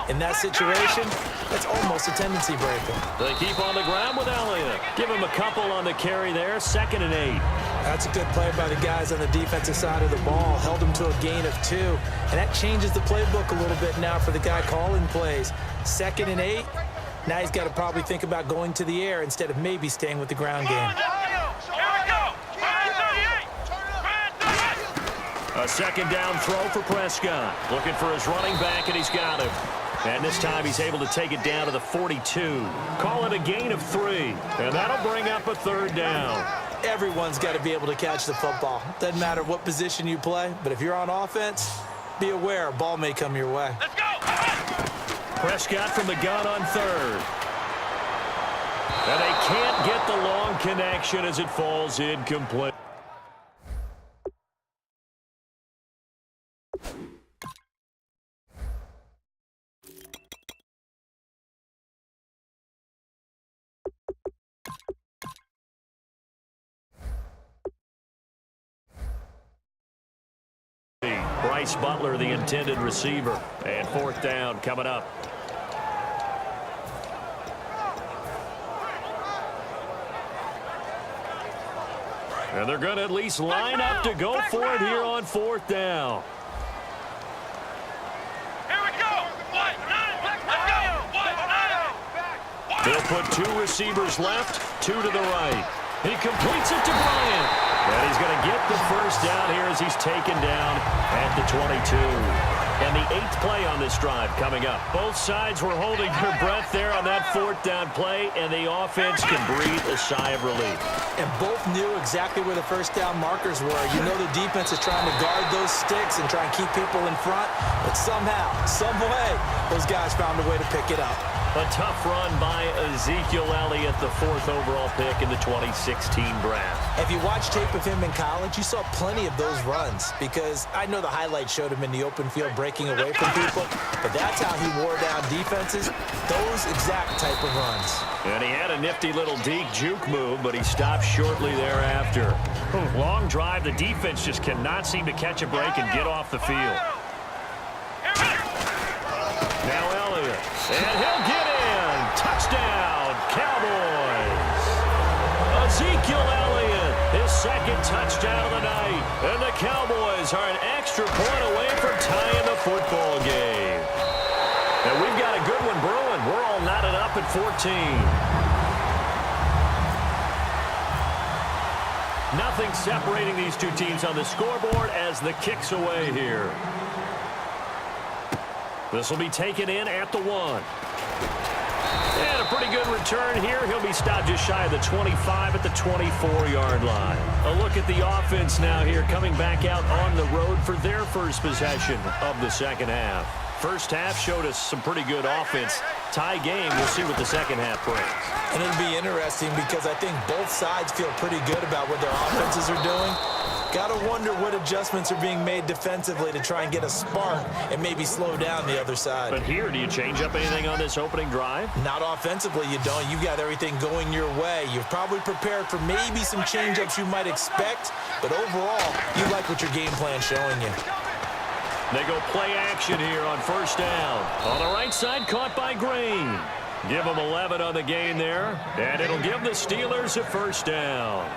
In that situation, that's almost a tendency breaker. They keep on the ground with Elliott. Give him a couple on the carry there. 2nd and 8. That's a good play by the guys on the defensive side of the ball. Held him to a gain of 2. And that changes the playbook a little bit now for the guy calling plays. 2nd and 8. Now he's got to probably think about going to the air instead of maybe staying with the ground game. A 2nd down throw for Prescott. Looking for his running back, and he's got him. And this time he's able to take it down to the 42. Call it a gain of 3. And that'll bring up a 3rd down. Everyone's got to be able to catch the football. Doesn't matter what position you play, but if you're on offense, be aware a ball may come your way. Let's go! Prescott from the gun on 3rd. And they can't get the long connection as it falls incomplete. Bryce Butler, the intended receiver. And 4th down coming up. And they're going to at least line up to go for it here on 4th down. Here we go! They'll put 2 receivers left, 2 to the right. He completes it to Bryant. And he's going to get the 1st down here as he's taken down at the 22. And the 8th play on this drive coming up. Both sides were holding their breath there on that 4th down play, and the offense can breathe a sigh of relief. And both knew exactly where the 1st down markers were. You know the defense is trying to guard those sticks and try and keep people in front, but somehow, some way, those guys found a way to pick it up. A tough run by Ezekiel Elliott, the 4th overall pick in the 2016 draft. If you watched tape of him in college, you saw plenty of those runs because I know the highlights showed him in the open field breaking away from people, but that's how he wore down defenses, those exact type of runs. And he had a nifty little deke juke move, but he stopped shortly thereafter. Long drive, the defense just cannot seem to catch a break and get off the field. Now Elliott, and he'll get in. Touchdown, Cowboys. Ezekiel Elliott, his 2nd touchdown of the night. And the Cowboys are an extra point away from tying the football game. And we've got a good one brewing. We're all knotted up at 14. Nothing separating these two teams on the scoreboard as the kick's away here. This will be taken in at the 1. And a pretty good return here. He'll be stopped just shy of the 25 at the 24-yard line. A look at the offense now here, coming back out on the road for their first possession of the 2nd half. First half showed us some pretty good offense. Tie game, we'll see what the 2nd half brings. And it'll be interesting because I think both sides feel pretty good about what their offenses are doing. Got to wonder what adjustments are being made defensively to try and get a spark and maybe slow down the other side. But here, do you change up anything on this opening drive? Not offensively, you don't. You've got everything going your way. You've probably prepared for maybe some change-ups you might expect, but overall, you like what your game plan's showing you. They go play action here on 1st down. On the right side, caught by Green. Give them 11 on the gain there, and it'll give the Steelers a 1st down.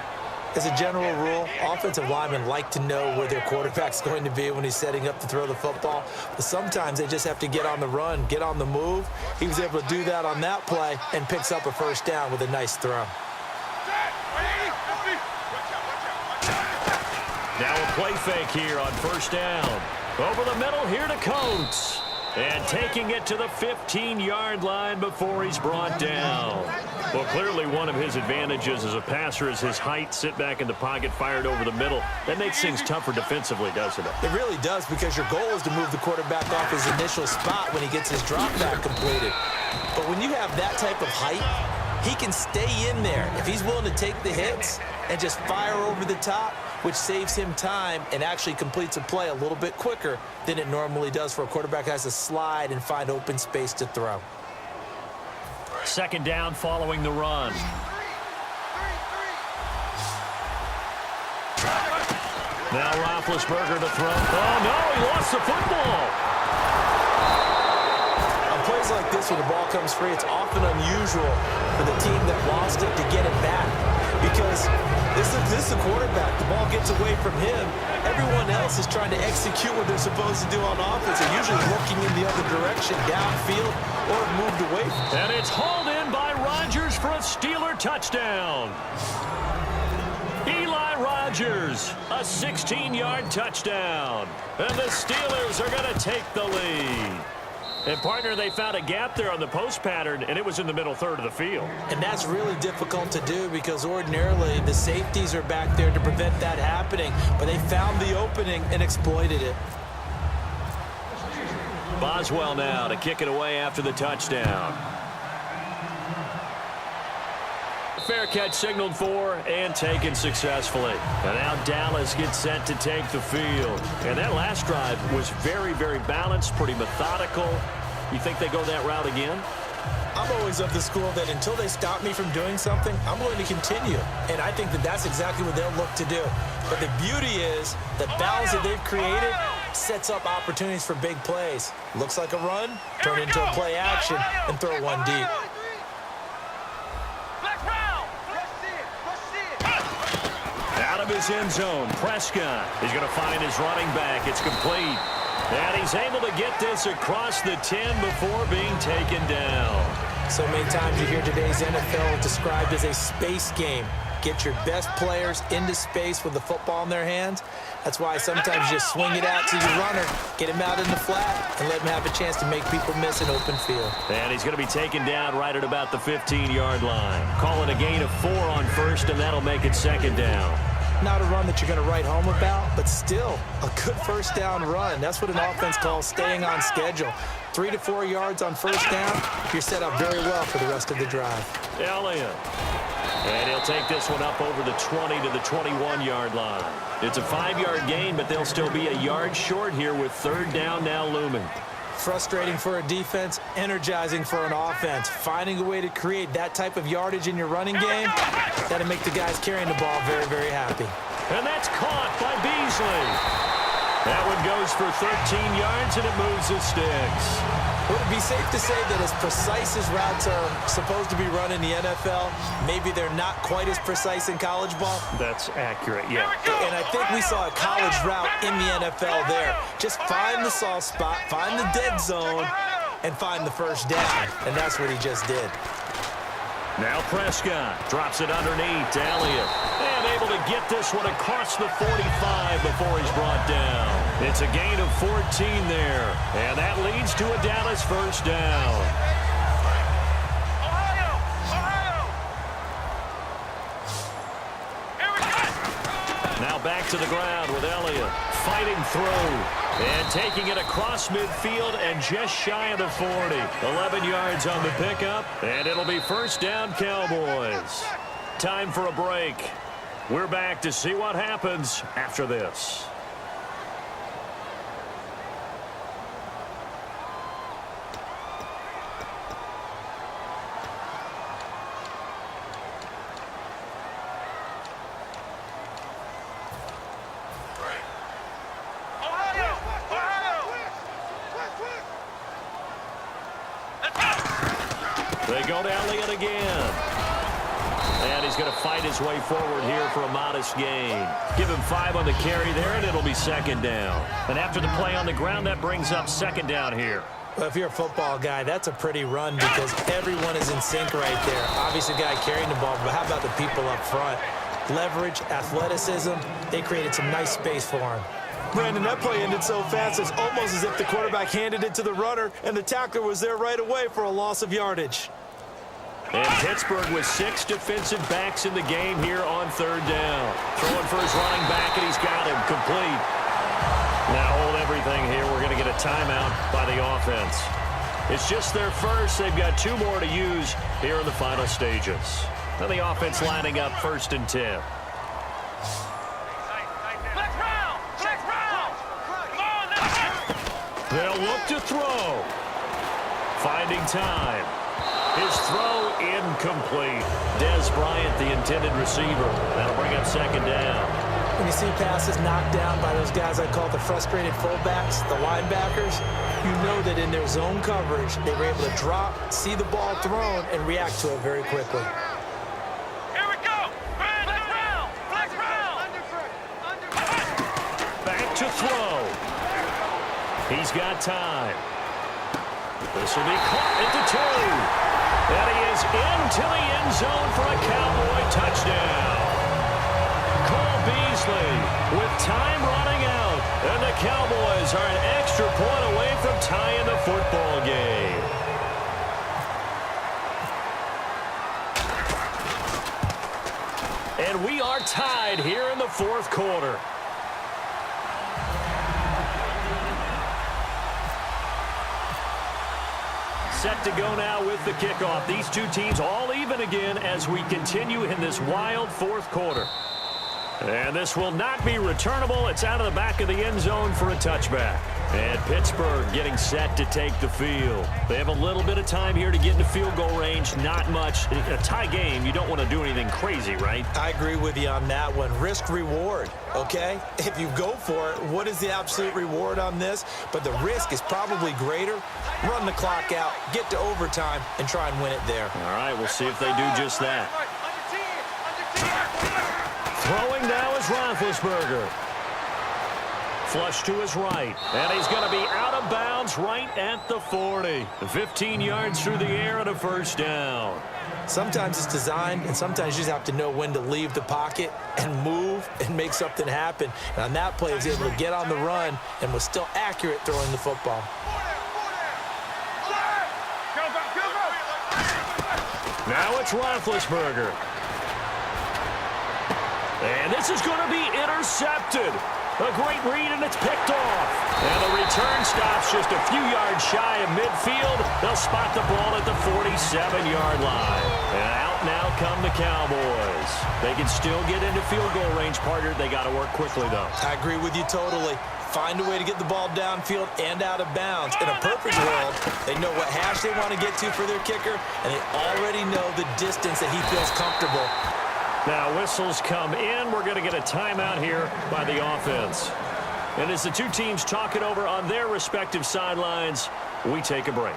As a general rule, offensive linemen like to know where their quarterback's going to be when he's setting up to throw the football. But sometimes they just have to get on the run, get on the move. He was able to do that on that play and picks up a 1st down with a nice throw. Now a play fake here on 1st down. Over the middle here to Coates. And taking it to the 15-yard line before he's brought down. Well, clearly one of his advantages as a passer is his height. Sit back in the pocket, fired over the middle. That makes things tougher defensively, doesn't it? It really does, because your goal is to move the quarterback off his initial spot when he gets his drop back completed. But when you have that type of height, he can stay in there. If he's willing to take the hits and just fire over the top, which saves him time and actually completes a play a little bit quicker than it normally does for a quarterback who has to slide and find open space to throw. 2nd down following the run. Now Roethlisberger to throw. Oh, no, he lost the football. I'm plays like this when the ball comes free, it's often unusual for the team that lost it to get it back because this is the quarterback. The ball gets away from him. Everyone else is trying to execute what they're supposed to do on offense. They're usually looking in the other direction, downfield, or moved away from it. And it's hauled in by Rodgers for a Steeler touchdown. Eli Rodgers, a 16-yard touchdown. And the Steelers are going to take the lead. And, partner, they found a gap there on the post pattern, and it was in the middle third of the field. And that's really difficult to do because ordinarily the safeties are back there to prevent that happening. But they found the opening and exploited it. Boswell now to kick it away after the touchdown. Fair catch signaled for and taken successfully. And now Dallas gets set to take the field. And that last drive was very, very balanced, pretty methodical. You think they go that route again? I'm always of the school that until they stop me from doing something, I'm going to continue. And I think that that's exactly what they'll look to do. But the beauty is the balance that they've created sets up opportunities for big plays. Looks like a run, turn into a play action, and throw one deep. Out of his end zone, Prescott is going to find his running back. It's complete. And he's able to get this across the 10 before being taken down. So many times you hear today's NFL described as a space game. Get your best players into space with the football in their hands. That's why sometimes you just swing it out to your runner, get him out in the flat, and let him have a chance to make people miss an open field. And he's going to be taken down right at about the 15-yard line. Call it a gain of 4 on first, and that'll make it second down. Not a run that you're going to write home about, but still a good first down run. That's what an offense calls staying on schedule. 3 to 4 yards on first down, you're set up very well for the rest of the drive. Elliott. And he'll take this one up over the 20 to the 21-yard line. It's a 5-yard gain, but they'll still be a yard short here with third down now looming. Frustrating for a defense, energizing for an offense. Finding a way to create that type of yardage in your running game, that'll make the guys carrying the ball very, very happy. And that's caught by Beasley. That one goes for 13 yards, and it moves the sticks. Would it be safe to say that as precise as routes are supposed to be run in the NFL, maybe they're not quite as precise in college ball? That's accurate, yeah. And I think we saw a college route in the NFL there. Just find the soft spot, find the dead zone, and find the first down. And that's what he just did. Now Prescott drops it underneath to Elliott. And able to get this one across the 45 before he's brought down. It's a gain of 14 there. And that leads to a Dallas first down. Now back to the ground with Elliott. Fighting through. And taking it across midfield and just shy of the 40. 11 yards on the pickup. And it'll be first down, Cowboys. Time for a break. We're back to see what happens after this. They go to Elliott again. And he's going to fight his way forward here for a modest gain. Give him 5 on the carry there, and it'll be second down. And after the play on the ground, that brings up second down here. Well, if you're a football guy, that's a pretty run because everyone is in sync right there. Obviously, the guy carrying the ball, but how about the people up front? Leverage, athleticism, they created some nice space for him. Brandon, that play ended so fast, it's almost as if the quarterback handed it to the runner, and the tackler was there right away for a loss of yardage. And Pittsburgh with 6 defensive backs in the game here on third down. Throwing for his running back, and he's got him complete. Now hold everything here. We're going to get a timeout by the offense. It's just their first. They've got 2 more to use here in the final stages. Now the offense lining up 1st and 10. They'll look to throw. Finding time. His throw incomplete. Dez Bryant, the intended receiver. That'll bring up second down. When you see passes knocked down by those guys I call the frustrated fullbacks, the linebackers, you know that in their zone coverage, they were able to drop, see the ball thrown, and react to it very quickly. Here we go! Flex round! Back to throw. He's got time. This will be caught at the 2. And he is into the end zone for a Cowboy touchdown. Cole Beasley with time running out. And the Cowboys are an extra point away from tying the football game. And we are tied here in the fourth quarter. Set to go now with the kickoff. These two teams all even again as we continue in this wild fourth quarter. And this will not be returnable. It's out of the back of the end zone for a touchback. And Pittsburgh getting set to take the field. They have a little bit of time here to get into field goal range. Not much. A tie game, you don't want to do anything crazy, right? I agree with you on that one. Risk-reward, okay? If you go for it, what is the absolute reward on this? But the risk is probably greater. Run the clock out, get to overtime, and try and win it there. All right, we'll see if they do just that. Throwing now is Roethlisberger. Flush to his right. And he's going to be out of bounds right at the 40. 15 yards through the air and a first down. Sometimes it's designed, and sometimes you just have to know when to leave the pocket and move and make something happen. And on that play, he was able to get on the run and was still accurate throwing the football. Now it's Roethlisberger. And this is going to be intercepted. A great read, and it's picked off. And the return stops just a few yards shy of midfield. They'll spot the ball at the 47-yard line. And out now come the Cowboys. They can still get into field goal range, partner. They got to work quickly, though. I agree with you totally. Find a way to get the ball downfield and out of bounds. In a perfect world, they know what hash they want to get to for their kicker, and they already know the distance that he feels comfortable. Now whistles come in. We're going to get a timeout here by the offense. And as the two teams talk it over on their respective sidelines, we take a break.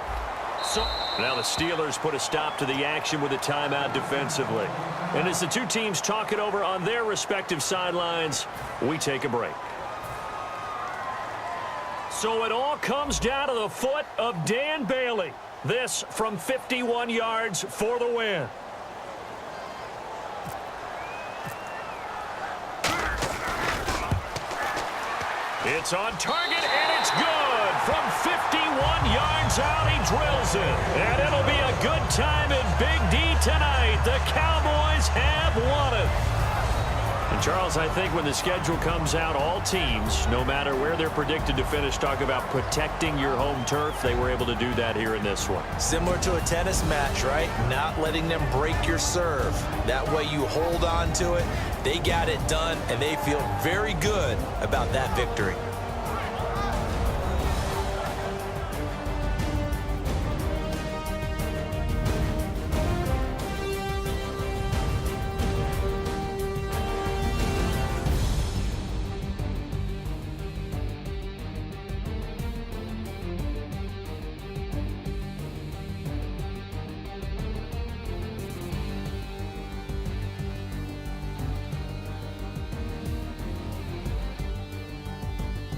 So now the Steelers put a stop to the action with a timeout defensively. And as the two teams talk it over on their respective sidelines, we take a break. So it all comes down to the foot of Dan Bailey. This from 51 yards for the win. It's on target, and it's good. From 51 yards out, he drills it. And it'll be a good time in Big D tonight. The Cowboys have won it. And, Charles, I think when the schedule comes out, all teams, no matter where they're predicted to finish, talk about protecting your home turf. They were able to do that here in this one. Similar to a tennis match, right? Not letting them break your serve. That way you hold on to it. They got it done, and they feel very good about that victory.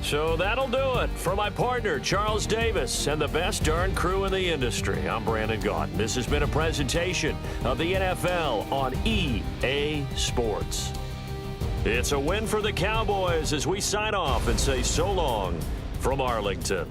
So that'll do it. For my partner, Charles Davis, and the best darn crew in the industry, I'm Brandon Gaudin. This has been a presentation of the NFL on EA Sports. It's a win for the Cowboys as we sign off and say so long from Arlington.